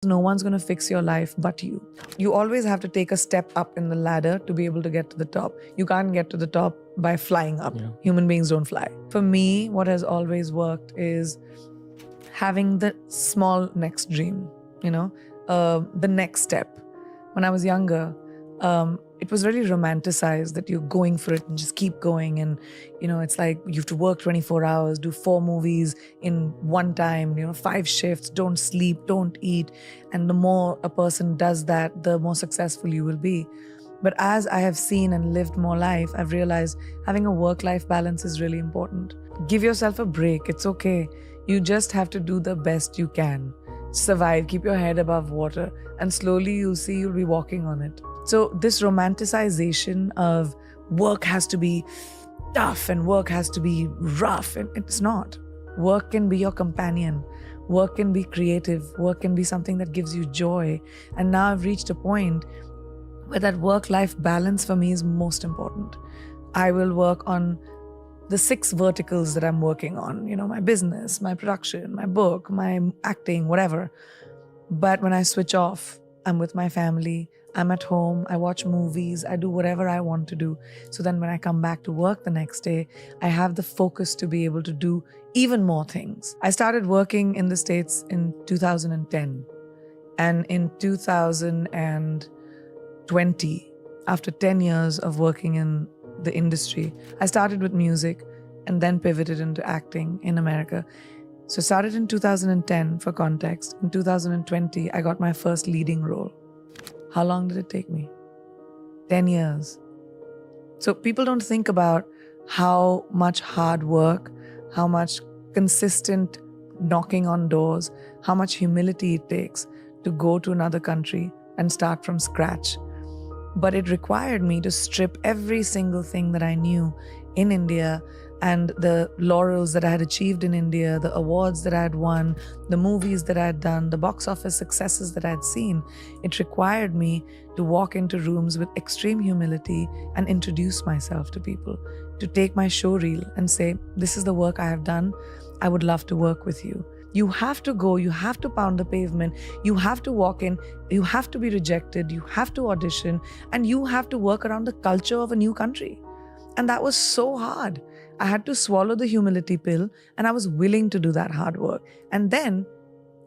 no one's going to fix your life but you. You always have to take a step up in the ladder to be able to get to the top. You can't get to the top by flying up. Yeah. Human beings don't fly. For me, what has always worked is having the small next dream, the next step. When I was younger, it was really romanticized that you're going for it and just keep going. And, it's like you have to work 24 hours, do 4 movies in one time, 5 shifts, don't sleep, don't eat. And the more a person does that, the more successful you will be. But as I have seen and lived more life, I've realized having a work-life balance is really important. Give yourself a break. It's okay. You just have to do the best you can. Survive, keep your head above water, and slowly you'll see you'll be walking on it. So this romanticization of work has to be tough and work has to be rough, and it's not. Work can be your companion. Work can be creative. Work can be something that gives you joy. And now I've reached a point where that work-life balance for me is most important. I will work on the 6 verticals that I'm working on, my business, my production, my book, my acting, whatever. But when I switch off, I'm with my family, I'm at home, I watch movies, I do whatever I want to do. So then when I come back to work the next day, I have the focus to be able to do even more things. I started working in the States in 2010. And in 2020, after 10 years of working in the industry, I started with music and then pivoted into acting in America. So started in 2010 for context. In 2020, I got my first leading role. How long did it take me? 10 years. So people don't think about how much hard work, how much consistent knocking on doors, how much humility it takes to go to another country and start from scratch. But it required me to strip every single thing that I knew in India and the laurels that I had achieved in India, the awards that I had won, the movies that I had done, the box office successes that I had seen. It required me to walk into rooms with extreme humility and introduce myself to people, to take my show reel and say, this is the work I have done. I would love to work with you. You have to go, you have to pound the pavement, you have to walk in, you have to be rejected, you have to audition, and you have to work around the culture of a new country. And that was so hard. I had to swallow the humility pill, and I was willing to do that hard work. And then,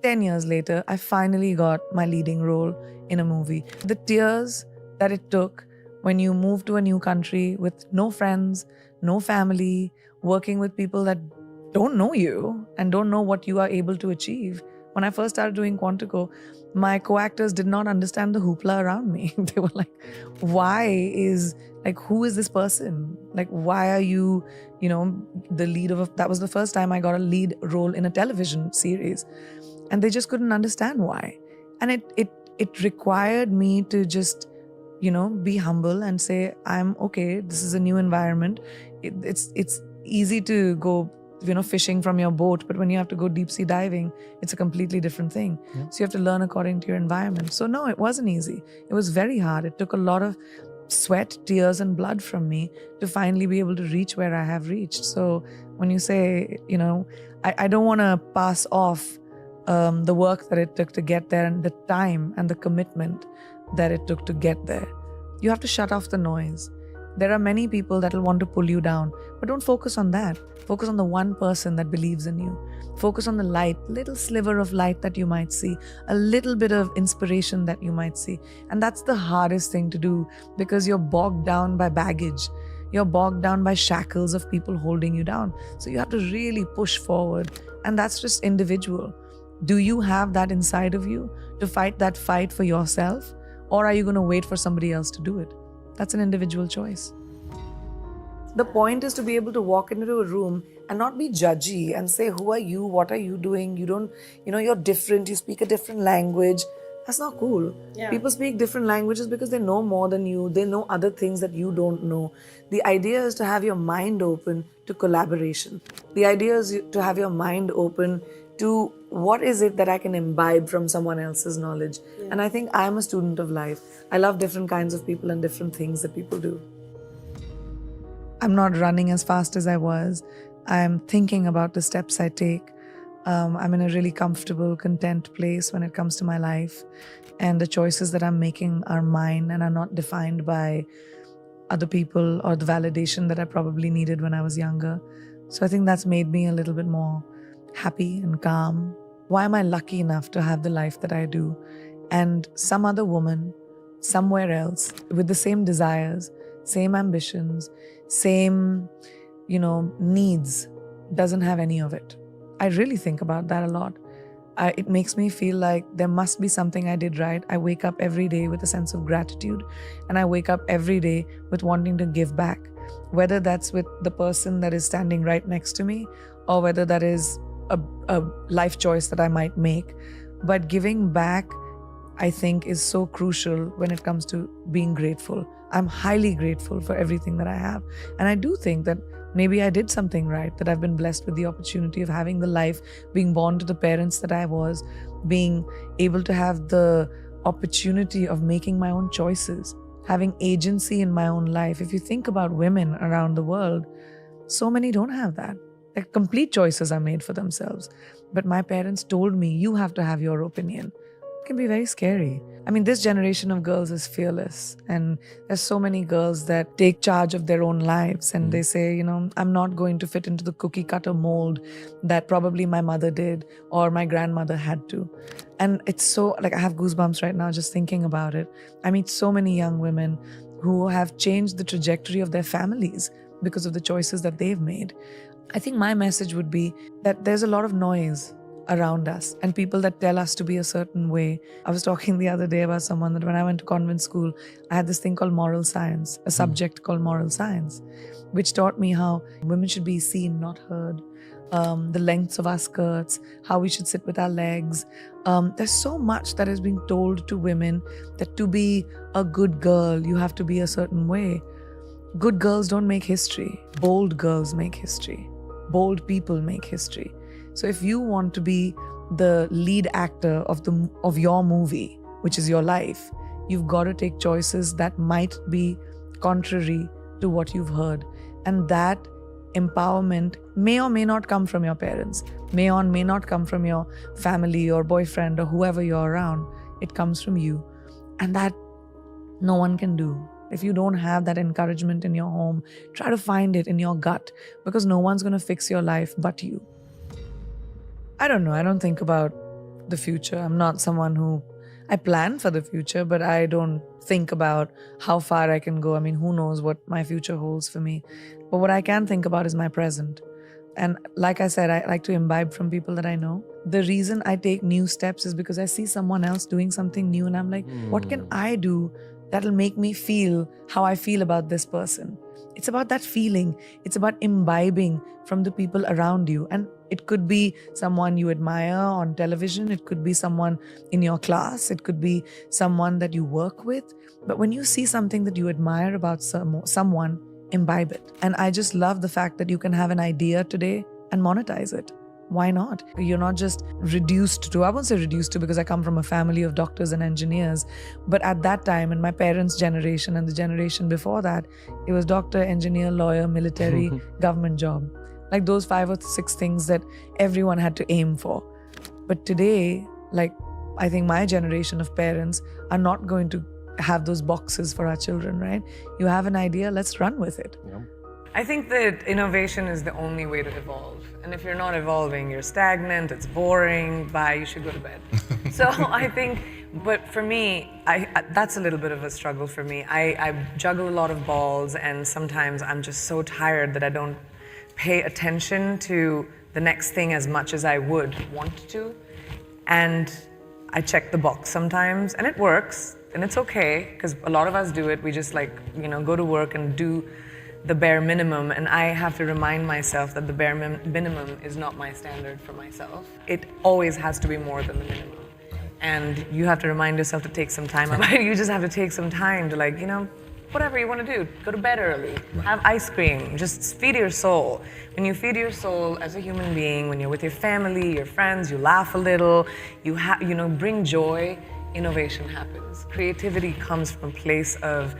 10 years later, I finally got my leading role in a movie. The tears that it took when you move to a new country with no friends, no family, working with people that don't know you and don't know what you are able to achieve. When I first started doing Quantico, my co-actors did not understand the hoopla around me. They were like, who is this person? Like, why are you, the lead of that was the first time I got a lead role in a television series. And they just couldn't understand why. And it required me to just, be humble and say, I'm okay. This is a new environment. It's easy to go fishing from your boat, but when you have to go deep sea diving, it's a completely different thing. Yeah. So you have to learn according to your environment. So no, it wasn't easy. It was very hard. It took a lot of sweat, tears, and blood from me to finally be able to reach where I have reached. So when you say, I don't want to pass off the work that it took to get there and the time and the commitment that it took to get there. You have to shut off the noise. There are many people that will want to pull you down, but don't focus on that. Focus on the one person that believes in you. Focus on the light, little sliver of light that you might see, a little bit of inspiration that you might see. And that's the hardest thing to do because you're bogged down by baggage. You're bogged down by shackles of people holding you down. So you have to really push forward. And that's just individual. Do you have that inside of you to fight that fight for yourself? Or are you going to wait for somebody else to do it? That's an individual choice. The point is to be able to walk into a room and not be judgy and say, who are you? What are you doing? You don't, you're different. You speak a different language. That's not cool. Yeah. People speak different languages because they know more than you. They know other things that you don't know. The idea is to have your mind open to collaboration. The idea is to have your mind open to what is it that I can imbibe from someone else's knowledge. Yeah. And I think I'm a student of life. I love different kinds of people and different things that people do. I'm not running as fast as I was. I'm thinking about the steps I take. I'm in a really comfortable, content place when it comes to my life. And the choices that I'm making are mine and are not defined by other people or the validation that I probably needed when I was younger. So I think that's made me a little bit more happy and calm. Why am I lucky enough to have the life that I do? And some other woman somewhere else with the same desires, same ambitions, same, needs doesn't have any of it. I really think about that a lot. It makes me feel like there must be something I did right. I wake up every day with a sense of gratitude, and I wake up every day with wanting to give back, whether that's with the person that is standing right next to me or whether that is a life choice that I might make. But giving back, I think, is so crucial when it comes to being grateful. I'm highly grateful for everything that I have. And I do think that maybe I did something right, that I've been blessed with the opportunity of having the life, being born to the parents that I was, being able to have the opportunity of making my own choices, having agency in my own life. If you think about women around the world, so many don't have that. Like, complete choices are made for themselves. But my parents told me, you have to have your opinion. It can be very scary. I mean, this generation of girls is fearless, and there's so many girls that take charge of their own lives, and they say, I'm not going to fit into the cookie cutter mold that probably my mother did or my grandmother had to. And it's so, I have goosebumps right now just thinking about it. I meet so many young women who have changed the trajectory of their families because of the choices that they've made. I think my message would be that there's a lot of noise around us and people that tell us to be a certain way. I was talking the other day about someone that when I went to convent school, I had this thing called moral science, a subject called moral science, which taught me how women should be seen, not heard, the lengths of our skirts, how we should sit with our legs. There's so much that is being told to women that to be a good girl, you have to be a certain way. Good girls don't make history. Bold girls make history. Bold people make history. So if you want to be the lead actor of your movie, which is your life, you've got to take choices that might be contrary to what you've heard. And that empowerment may or may not come from your parents, may or may not come from your family or boyfriend or whoever you're around. It comes from you. And that no one can do. If you don't have that encouragement in your home, try to find it in your gut, because no one's going to fix your life but you. I don't know. I don't think about the future. I'm not someone I plan for the future, but I don't think about how far I can go. I mean, who knows what my future holds for me. But what I can think about is my present. And like I said, I like to imbibe from people that I know. The reason I take new steps is because I see someone else doing something new and I'm like, what can I do that'll make me feel how I feel about this person? It's about that feeling. It's about imbibing from the people around you. And it could be someone you admire on television. It could be someone in your class. It could be someone that you work with. But when you see something that you admire about someone, imbibe it. And I just love the fact that you can have an idea today and monetize it. Why not? You're not just reduced to, I won't say reduced to because I come from a family of doctors and engineers, but at that time, in my parents' generation and the generation before that, it was doctor, engineer, lawyer, military, government job. Like those 5 or 6 things that everyone had to aim for. But today, I think my generation of parents are not going to have those boxes for our children, right? You have an idea, let's run with it. Yeah. I think that innovation is the only way to evolve. And if you're not evolving, you're stagnant, it's boring, bye, you should go to bed. So I think, but for me, that's a little bit of a struggle for me. I juggle a lot of balls, and sometimes I'm just so tired that I don't pay attention to the next thing as much as I would want to. And I check the box sometimes, and it works, and it's okay, because a lot of us do it. We just go to work and do the bare minimum, and I have to remind myself that the bare minimum is not my standard for myself. It always has to be more than the minimum. And you have to remind yourself to take some time. You just have to take some time to whatever you want to do. Go to bed early, have ice cream, just feed your soul. When you feed your soul as a human being, when you're with your family, your friends, you laugh a little, you bring joy, innovation happens. Creativity comes from a place of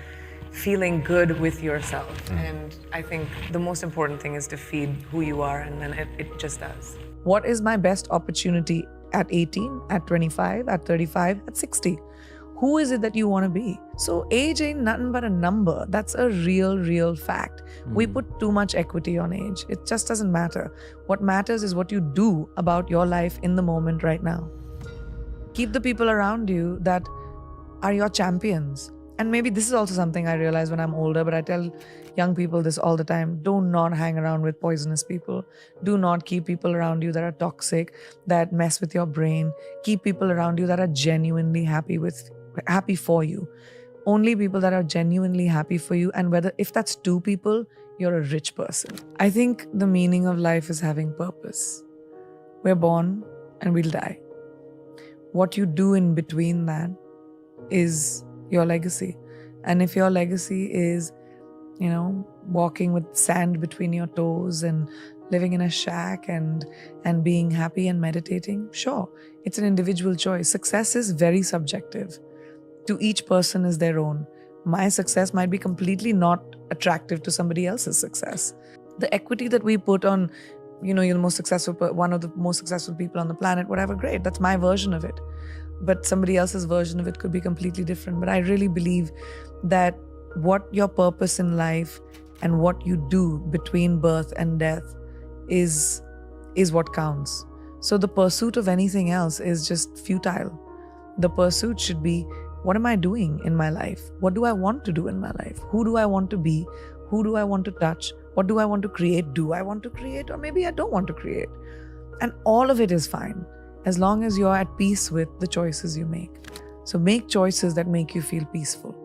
feeling good with yourself. And I think the most important thing is to feed who you are, and then it just does. What is my best opportunity at 18, at 25, at 35, at 60? Who is it that you want to be? So age ain't nothing but a number. That's a real fact. We put too much equity on age. It just doesn't matter. What matters is what you do about your life in the moment right now. Keep the people around you that are your champions. And maybe this is also something I realize when I'm older, but I tell young people this all the time. Do not hang around with poisonous people. Do not keep people around you that are toxic, that mess with your brain. Keep people around you that are genuinely happy for you. Only people that are genuinely happy for you. And if that's 2 people, you're a rich person. I think the meaning of life is having purpose. We're born and we'll die. What you do in between that is your legacy. And if your legacy is, walking with sand between your toes and living in a shack and being happy and meditating, sure, it's an individual choice. Success is very subjective. To each person is their own. My success might be completely not attractive to somebody else's success. The equity that we put on, you're the most successful, one of the most successful people on the planet, whatever, great. That's my version of it. But somebody else's version of it could be completely different. But I really believe that what your purpose in life and what you do between birth and death is what counts. So the pursuit of anything else is just futile. The pursuit should be, what am I doing in my life? What do I want to do in my life? Who do I want to be? Who do I want to touch? What do I want to create? Do I want to create? Or maybe I don't want to create. And all of it is fine, as long as you're at peace with the choices you make. So make choices that make you feel peaceful.